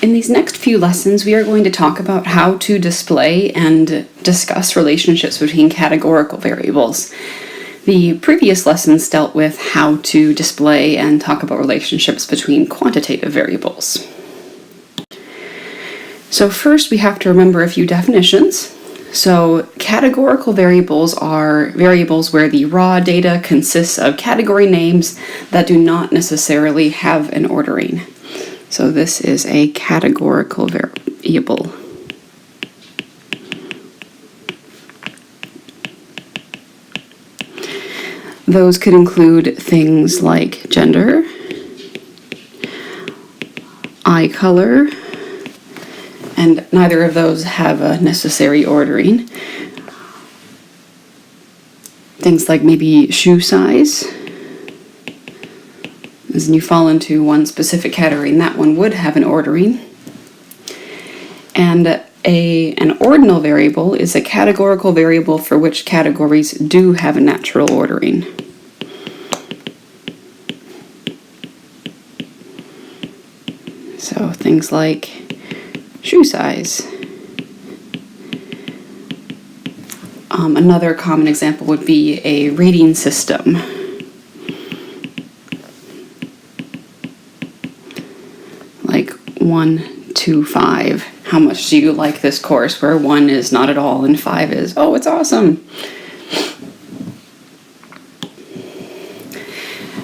In these next few lessons, we are going to talk about how to display and discuss relationships between categorical variables. The previous lessons dealt with how to display and talk about relationships between quantitative variables. So first, we have to remember a few definitions. So categorical variables are variables where the raw data consists of category names that do not necessarily have an ordering. So this is a categorical variable. Those could include things like gender, eye color, and neither of those have a necessary ordering. Things like maybe shoe size. As you fall into one specific category, and that one would have an ordering. And an ordinal variable is a categorical variable for which categories do have a natural ordering. So things like shoe size. Another common example would be a rating system. Like 1 to 5. How much do you like this course? Where 1 is not at all and 5 is, oh, it's awesome.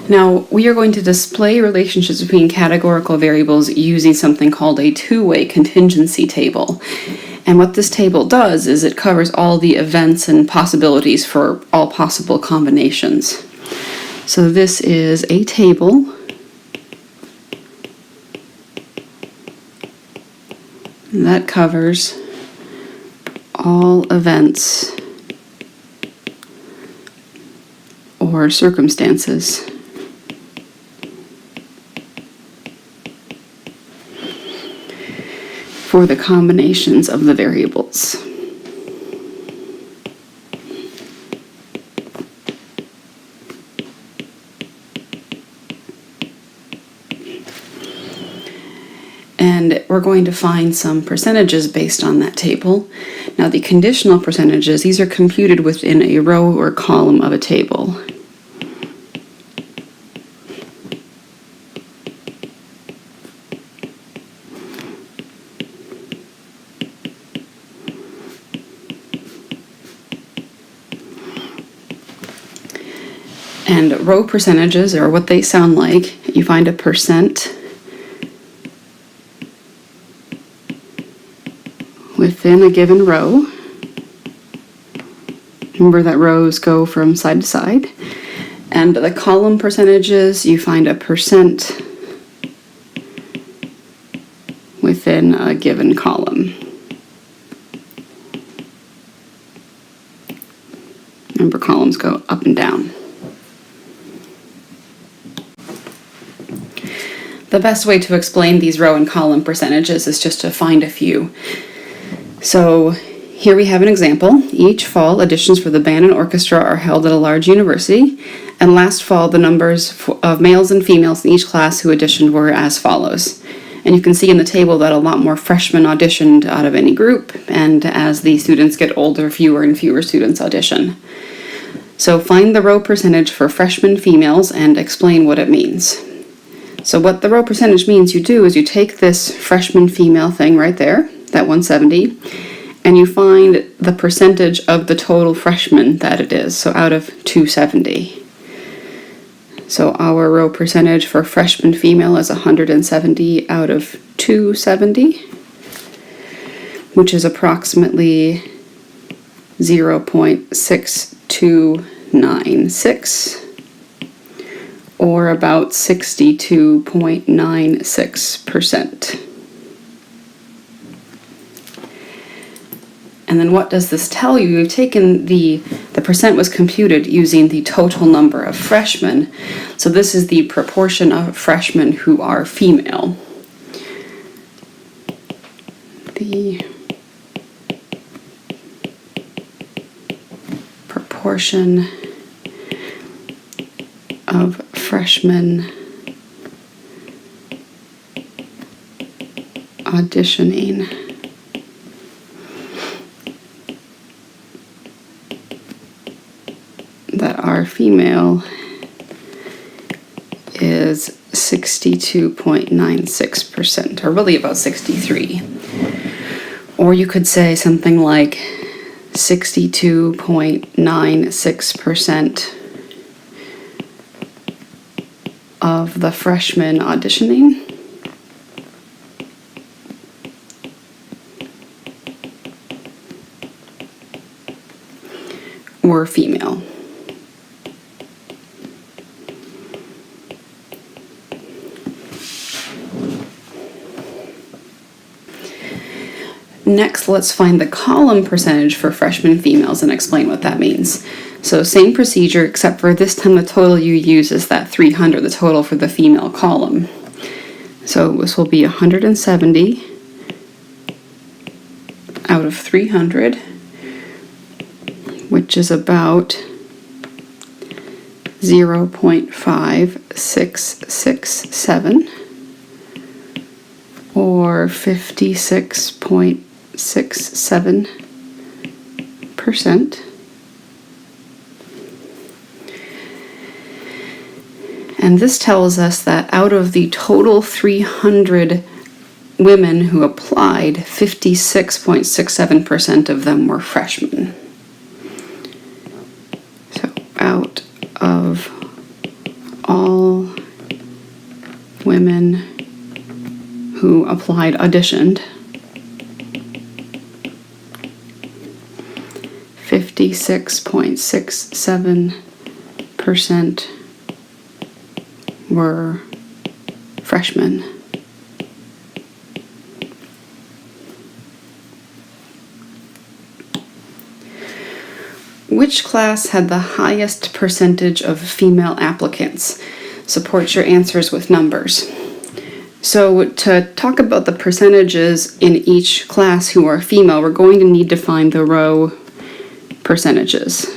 Now, we are going to display relationships between categorical variables using something called a two-way contingency table. And what this table does is it covers all the events and possibilities for all possible combinations. So this is a table that covers all events or circumstances for the combinations of the variables. And we're going to find some percentages based on that table. Now the conditional percentages, these are computed within a row or column of a table. And row percentages are what they sound like. You find a percent within a given row. Remember that rows go from side to side. And the column percentages, you find a percent within a given column. Remember, columns go up and down. The best way to explain these row and column percentages is just to find a few. So here we have an example. Each fall, auditions for the band and orchestra are held at a large university, and last fall the numbers of males and females in each class who auditioned were as follows. And you can see in the table that a lot more freshmen auditioned out of any group, and as the students get older, fewer and fewer students audition. So find the row percentage for freshman females and explain what it means. So what the row percentage means you do is you take this freshman female thing right there, that 170, and you find the percentage of the total freshmen that it is, so out of 270. So our row percentage for freshman female is 170 out of 270, which is approximately 0.6296, or about 62.96%. And then what does this tell you? You've taken the percent was computed using the total number of freshmen. So this is the proportion of freshmen who are female. The proportion of freshmen auditioning that are female is 62.96%, or really about 63. Or you could say something like 62.96% of the freshmen auditioning were female. Next, let's find the column percentage for freshman females and explain what that means. So same procedure, except for this time the total you use is that 300, the total for the female column. So this will be 170 out of 300, which is about 0.5667, or 56.67%. And this tells us that out of the total 300 women who applied, 56.67% of them were freshmen. So out of all women who applied, auditioned, 56.67% were freshmen. Which class had the highest percentage of female applicants? Support your answers with numbers. So to talk about the percentages in each class who are female, we're going to need to find the row percentages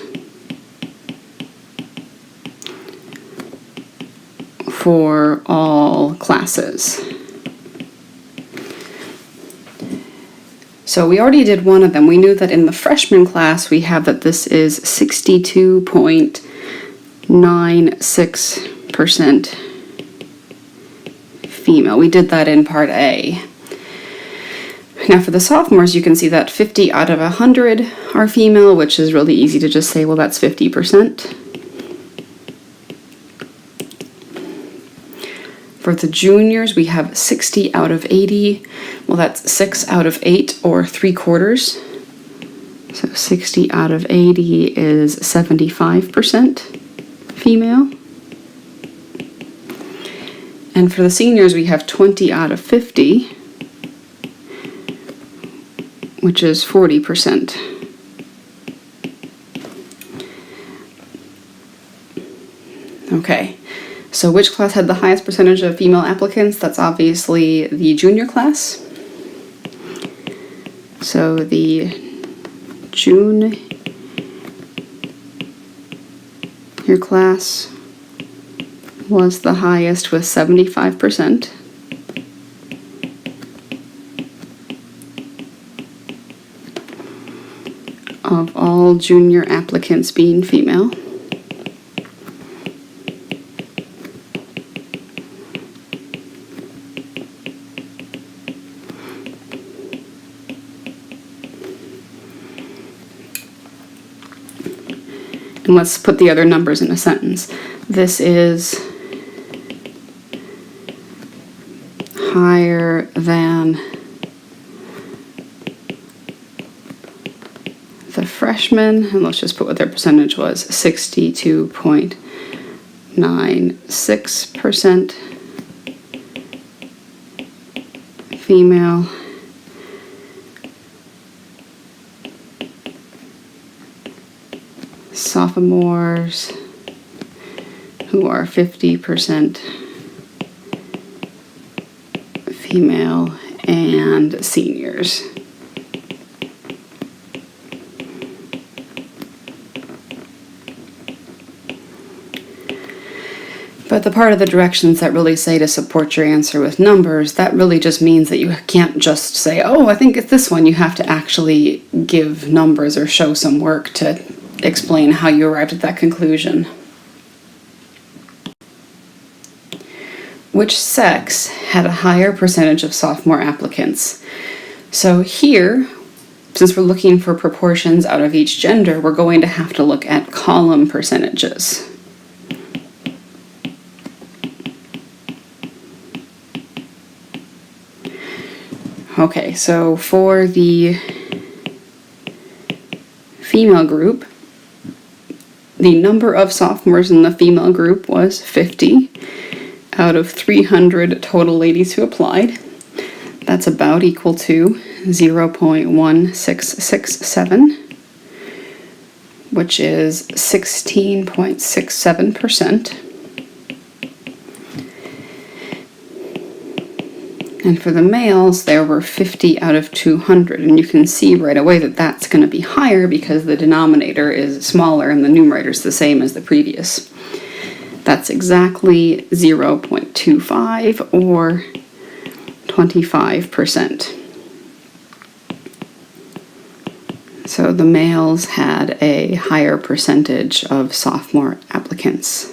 for all classes. So we already did one of them. We knew that in the freshman class we have that this is 62.96% female. We did that in part A. Now for the sophomores, you can see that 50 out of 100 are female, which is really easy to just say, well, that's 50%. For the juniors, we have 60 out of 80. Well, that's 6 out of 8, or 3/4. So 60 out of 80 is 75% female. And for the seniors, we have 20 out of 50, which is 40%. Okay, so which class had the highest percentage of female applicants? That's obviously the junior class. So the junior class was the highest with 75%. Of all junior applicants being female. And let's put the other numbers in a sentence. This is higher than the freshmen, and let's just put what their percentage was, 62.96% female. Sophomores, who are 50% female, and seniors. But the part of the directions that really say to support your answer with numbers, that really just means that you can't just say, oh, I think it's this one. You have to actually give numbers or show some work to explain how you arrived at that conclusion. Which sex had a higher percentage of sophomore applicants? So here, since we're looking for proportions out of each gender, we're going to have to look at column percentages. Okay, so for the female group, the number of sophomores in the female group was 50 out of 300 total ladies who applied. That's about equal to 0.1667, which is 16.67%. And for the males, there were 50 out of 200, and you can see right away that that's going to be higher because the denominator is smaller and the numerator is the same as the previous. That's exactly 0.25 or 25%. So the males had a higher percentage of sophomore applicants.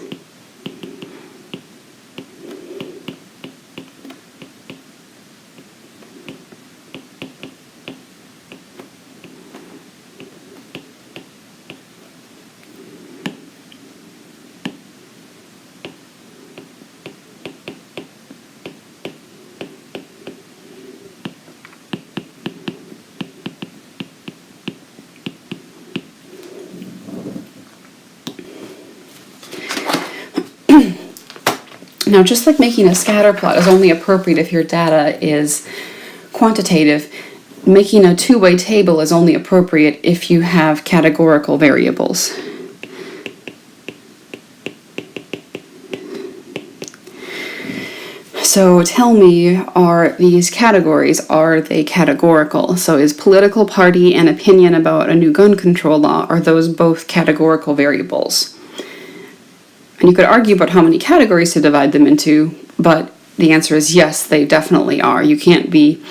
Now, just like making a scatter plot is only appropriate if your data is quantitative, making a two-way table is only appropriate if you have categorical variables. So tell me, are these categories, are they categorical? So is political party and opinion about a new gun control law, are those both categorical variables? And you could argue about how many categories to divide them into, but the answer is yes, they definitely are. You can't be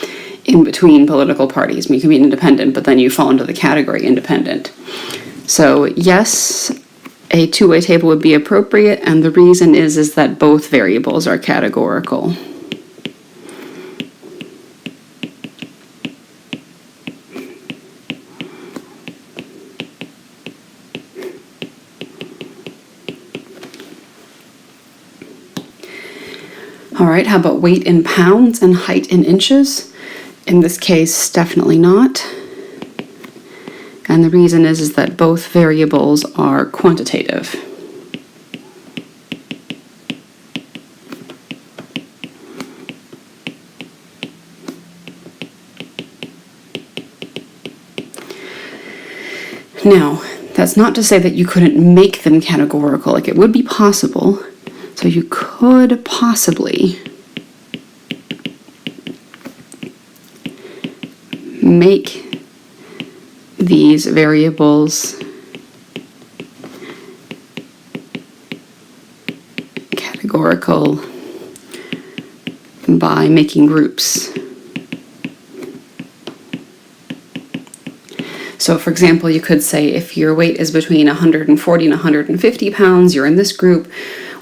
in between political parties. I mean, you can be independent, but then you fall into the category independent. So yes, a two-way table would be appropriate, and the reason is that both variables are categorical. All right, how about weight in pounds and height in inches? In this case, definitely not. And the reason is that both variables are quantitative. Now, that's not to say that you couldn't make them categorical. Like, it would be possible. So you could possibly make these variables categorical by making groups. So for example, you could say if your weight is between 140 and 150 pounds, you're in this group,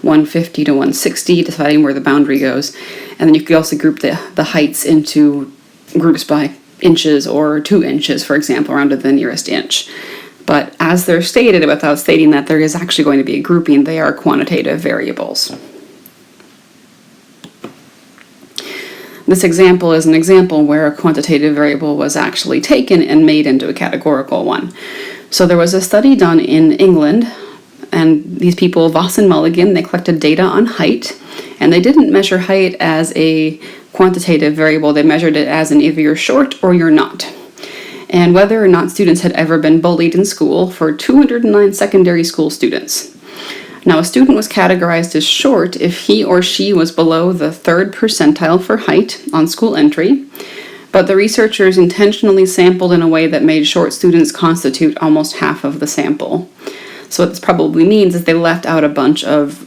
150 to 160, deciding where the boundary goes. And then you could also group the heights into groups by inches or 2 inches, for example, round to the nearest inch. But as they're stated, without stating that there is actually going to be a grouping, they are quantitative variables. This example is an example where a quantitative variable was actually taken and made into a categorical one. So there was a study done in England, and these people, Voss and Mulligan, they collected data on height, and they didn't measure height as a quantitative variable. They measured it as in either you're short or you're not. And whether or not students had ever been bullied in school for 209 secondary school students. Now, a student was categorized as short if he or she was below the 3rd percentile for height on school entry, but the researchers intentionally sampled in a way that made short students constitute almost half of the sample. So what this probably means is they left out a bunch of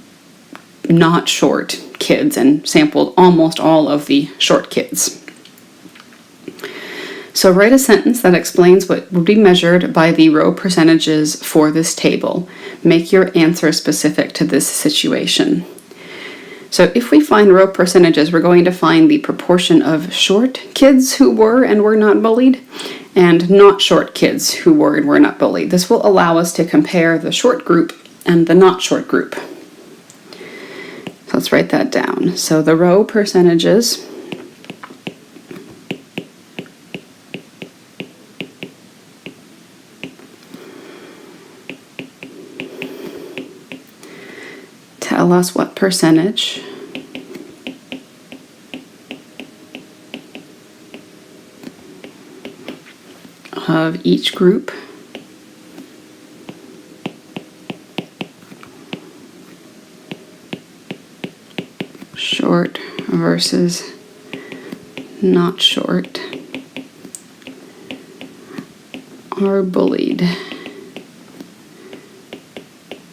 not short kids and sampled almost all of the short kids. So write a sentence that explains what would be measured by the row percentages for this table. Make your answer specific to this situation. So if we find row percentages, we're going to find the proportion of short kids who were and were not bullied, and not short kids who were and were not bullied. This will allow us to compare the short group and the not short group. So let's write that down. So the row percentages tell us what percentage of each group short versus not short are bullied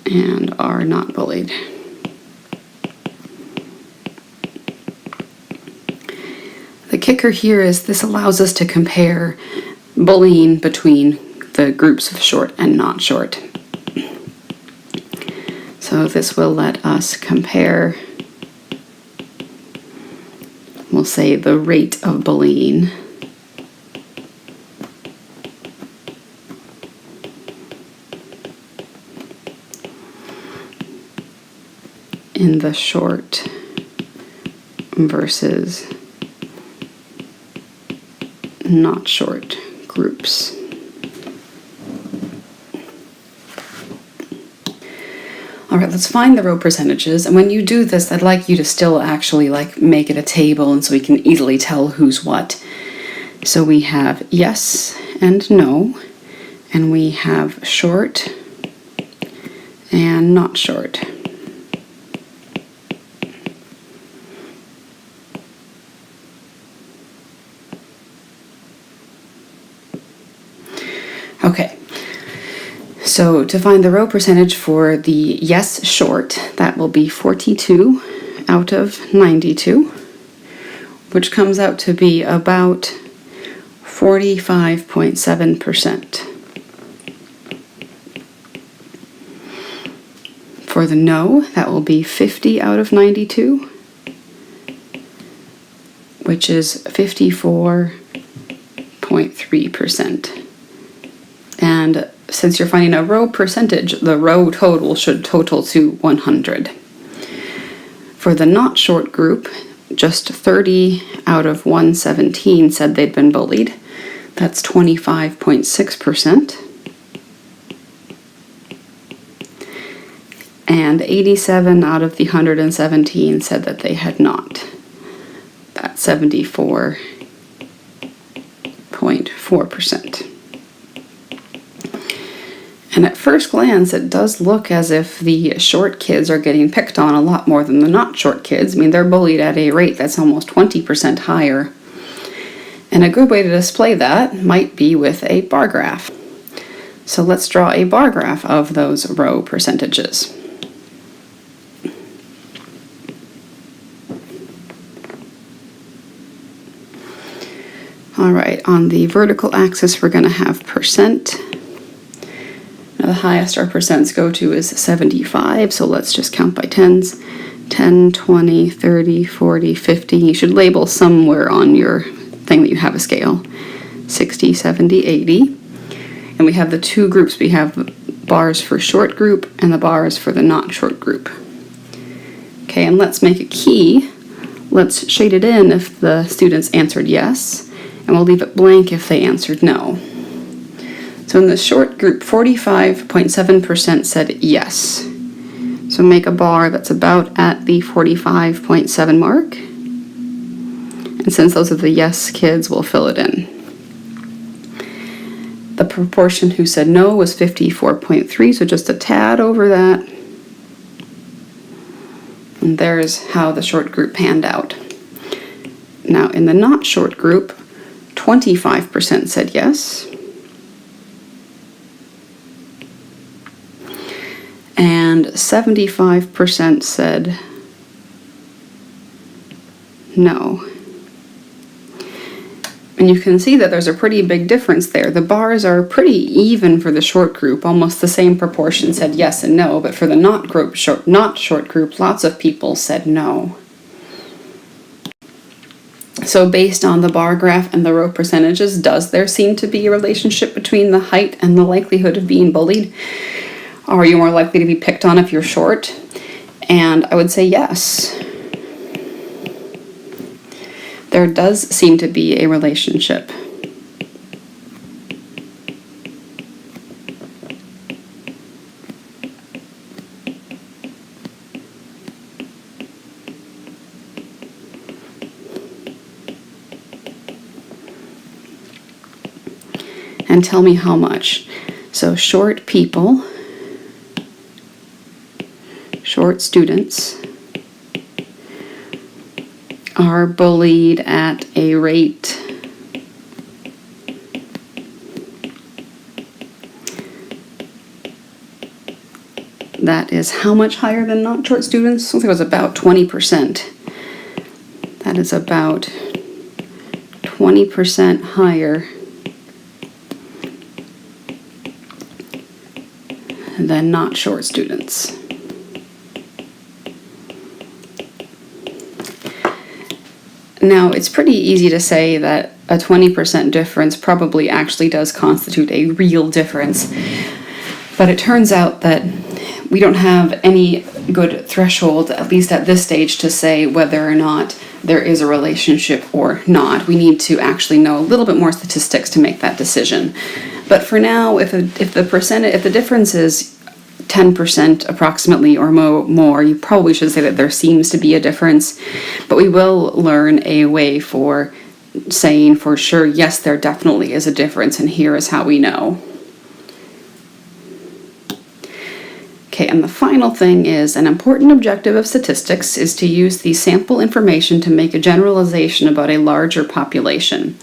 and are not bullied. The kicker here is this allows us to compare bullying between the groups of short and not short. So this will let us compare, we'll say, the rate of bullying in the short versus not short groups. All right, let's find the row percentages. And when you do this, I'd like you to still actually make it a table, and so we can easily tell who's what. So we have yes and no, and we have short and not short. Okay, so to find the row percentage for the yes short, that will be 42 out of 92, which comes out to be about 45.7%. For the no, that will be 50 out of 92, which is 54.3%. And since you're finding a row percentage, the row total should total to 100. For the not short group, just 30 out of 117 said they'd been bullied. That's 25.6%. And 87 out of the 117 said that they had not. That's 74.4%. And at first glance, it does look as if the short kids are getting picked on a lot more than the not short kids. I mean, they're bullied at a rate that's almost 20% higher. And a good way to display that might be with a bar graph. So let's draw a bar graph of those row percentages. All right, on the vertical axis, we're going to have percent. Now the highest our percents go to is 75, so let's just count by tens. 10, 20, 30, 40, 50. You should label somewhere on your thing that you have a scale. 60, 70, 80. And we have the two groups. We have bars for short group and the bars for the not short group. Okay, and let's make a key. Let's shade it in if the students answered yes, and we'll leave it blank if they answered no. So in the short group, 45.7% said yes. So make a bar that's about at the 45.7 mark. And since those are the yes kids, we'll fill it in. The proportion who said no was 54.3, so just a tad over that. And there's how the short group panned out. Now in the not short group, 25% said yes. And 75% said no. And you can see that there's a pretty big difference there. The bars are pretty even for the short group, almost the same proportion said yes and no, but for the not short group, lots of people said no. So based on the bar graph and the row percentages, does there seem to be a relationship between the height and the likelihood of being bullied? Are you more likely to be picked on if you're short? And I would say yes. There does seem to be a relationship. And tell me how much. So short people, short students, are bullied at a rate that is how much higher than not short students? I think it was about 20%. That is about 20% higher than not short students. Now, it's pretty easy to say that a 20% difference probably actually does constitute a real difference, but it turns out that we don't have any good threshold, at least at this stage, to say whether or not there is a relationship or not. We need to actually know a little bit more statistics to make that decision. But for now, if the difference is 10% approximately or more, you probably should say that there seems to be a difference, but we will learn a way for saying for sure, yes, there definitely is a difference, and here is how we know. Okay, and the final thing is, an important objective of statistics is to use the sample information to make a generalization about a larger population.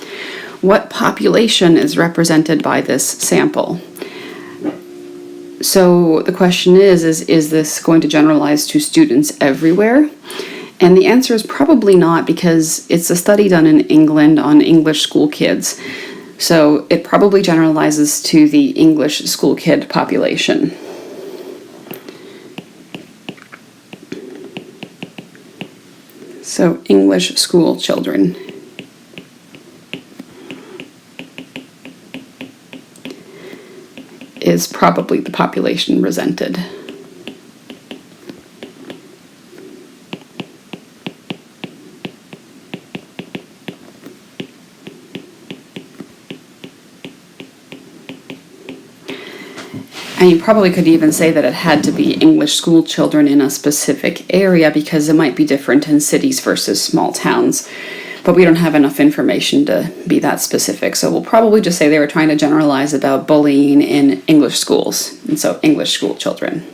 What population is represented by this sample? So the question is this going to generalize to students everywhere? And the answer is probably not, because it's a study done in England on English school kids. So it probably generalizes to the English school kid population. So English school children. Is probably the population presented. And you probably could even say that it had to be English school children in a specific area, because it might be different in cities versus small towns. But we don't have enough information to be that specific. So we'll probably just say they were trying to generalize about bullying in English schools, and so English school children.